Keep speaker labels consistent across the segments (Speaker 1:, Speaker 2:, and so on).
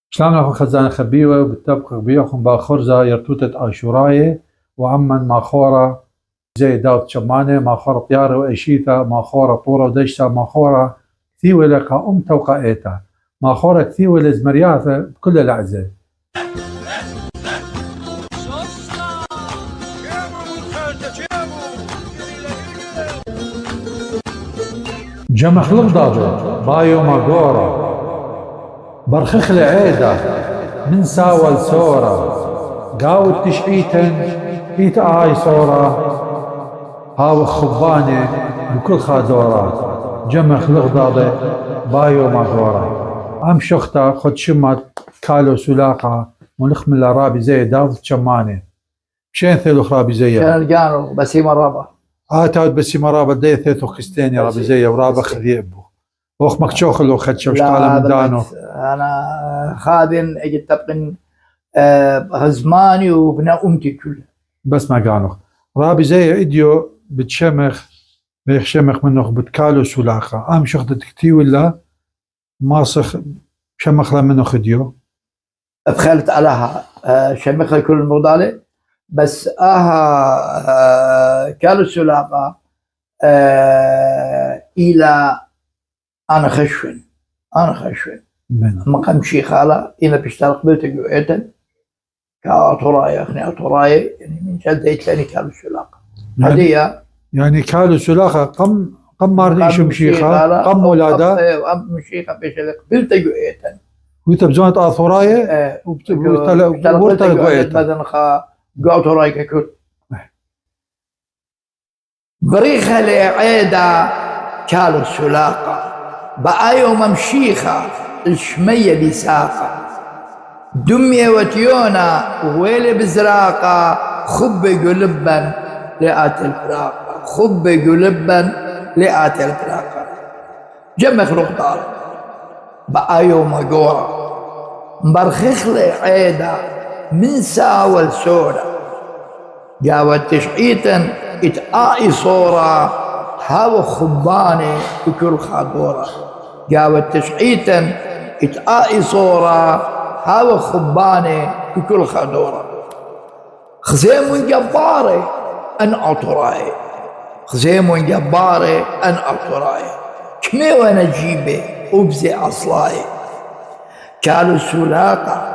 Speaker 1: شلون اخو خزانه خبيوه وبالتبق بيوخم باخرزه يرتوتة اشورايه وعمن ماخوره زي داود شمانه ماخوره طياره واشيتا ماخوره طوره ودشتا ماخوره كثيوه لقا توقعيتا ماخوره كثيوه لزمرياثه بكل العزه جمخ لغضاضو بايو ماغورا برخخ لعيدا من ساول سورا قاو تشعيتن ايت اي صورا هاو خبانه بكل خادورا جمخ لغضاضه بايو ماغورا ام شختا خد شمت كالو سلاقه ونخم الرابي زي داود شمانه شين ثلو رابي زي
Speaker 2: كان قالوا بسيمه رابا
Speaker 1: تاود بسيمه رابا دي ثيثو كستيني رابي زي ورابا خذيبو وخ مكشوخ لو خد شوش طالع من دانو
Speaker 2: انا خادن اجي تبقن غزماني وابن امتي كلها
Speaker 1: بس ما قالوا رابي زي ايديو بتشمخ بيخشمخ منه بتكالو سلاقه ام شخدت كتي ولا ماسخ شمخ منه خديو
Speaker 2: دخلت علىها شمخ كل الموضوع بس كالو سلاقه الى انا خشن ما قمشي خاله إنا بيشترق بيتك جوئتا كأطرايا أخني أطرايا يعني من جد يتلاني كالو سلاقة هدية
Speaker 1: يعني كالو سلاقة قم مارني شمشيخة قم ولادة
Speaker 2: قم مشيخة بيشترق بيتك جوئتا
Speaker 1: ويتبزون أطرايا وبتلق جوئتا
Speaker 2: مثلا أطرايا ككل بريخة لعيدة كالو سلاقة بآيو ممشيخة الشمية بساقة دمية وتيونا ويلي بزراقة خب قلبا لآت الفراقة خب قلبا لآت الفراقة جمخ رخطار بآيو مقورة مبرخخ لي عيدة من ساول سورة جاوت تشعيتا اتآئي صورة هاو خباني بكل خادورة جاوت تشعيتا اتآئي صورة هاو خباني بكل خادورة خزيم جباري أن أطراي خزيم جباري أن أطراي كمي وانا جيبي أبزي أصلاي كالو سلاقة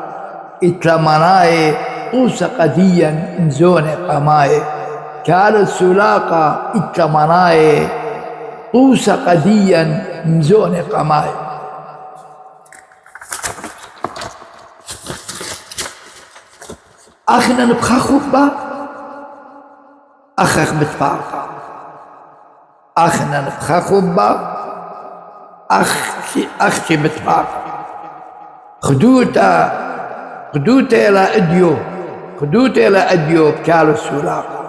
Speaker 2: اتلمناي طوس قديا نزوني قماي كالو سلاقة اتلمناي طوس قديا نزوني قماي أخنا نبخى خطبة أخخ بتفاقة أخنا نبخى خطبة أختي بتفاقة خدوتا إلى أديو خدوتا إلى أديو بكالو السلاقة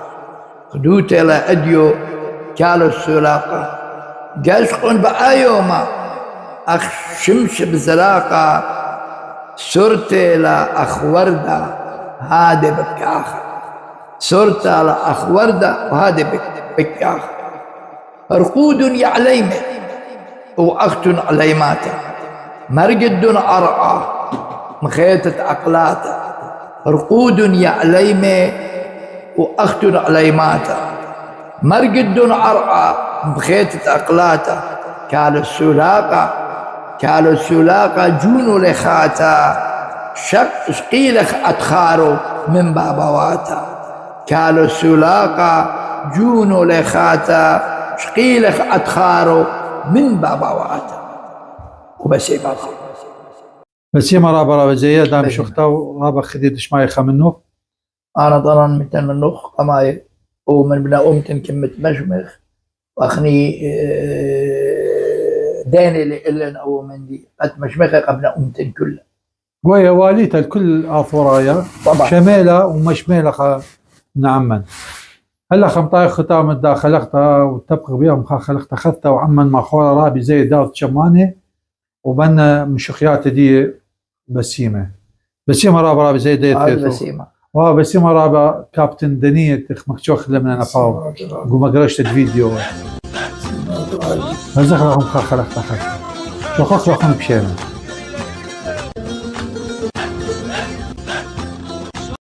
Speaker 2: خدوتا إلى أديو كالو السلاقة جاشقون بآيوما أخ شمش بزلاقة سرت إلى أخ وردة هادي بكاخة سرت على أخ وردة وهادي بكاخة رقود يعليم وأخت عليماته مرقد أرعى مخيتة أقلاته رقود يعليم وأخت عليماته مرقد أرعى مخيتة أقلاته كالو السلاقة جونو لخاتا شقيلخ أتخارو من بابواتا كالو السلاقة جونو لخاتا شقيلخ أتخارو من بابواتا وبسي بابا
Speaker 1: بس ما رابا زي دام شختا ورابا خديد شمايخة منه
Speaker 2: أنا ضرن متن منوخ قماي ومن بنا أمتن كمة مشمخ وأخني داني لإلن أو من دي قد مشمخة قبل أمتن كلها
Speaker 1: قوية واليتا الكل آثورايا شميلة ومشميلة نعمن هلا خمطاي ختام الدا خلقتها وتبقى بيهم خلقتها خذتها وعمن ما خورا رابي زي داود شمانه وبنا مشخيات دي بسيمة رابا زي
Speaker 2: هذا
Speaker 1: ديت
Speaker 2: بسيمة
Speaker 1: بسيمة رابا كابتن دنية مكتوخ لمنا نفاو قوم قرشت فيديو هذا خلاهم خلق شو خلق بشينا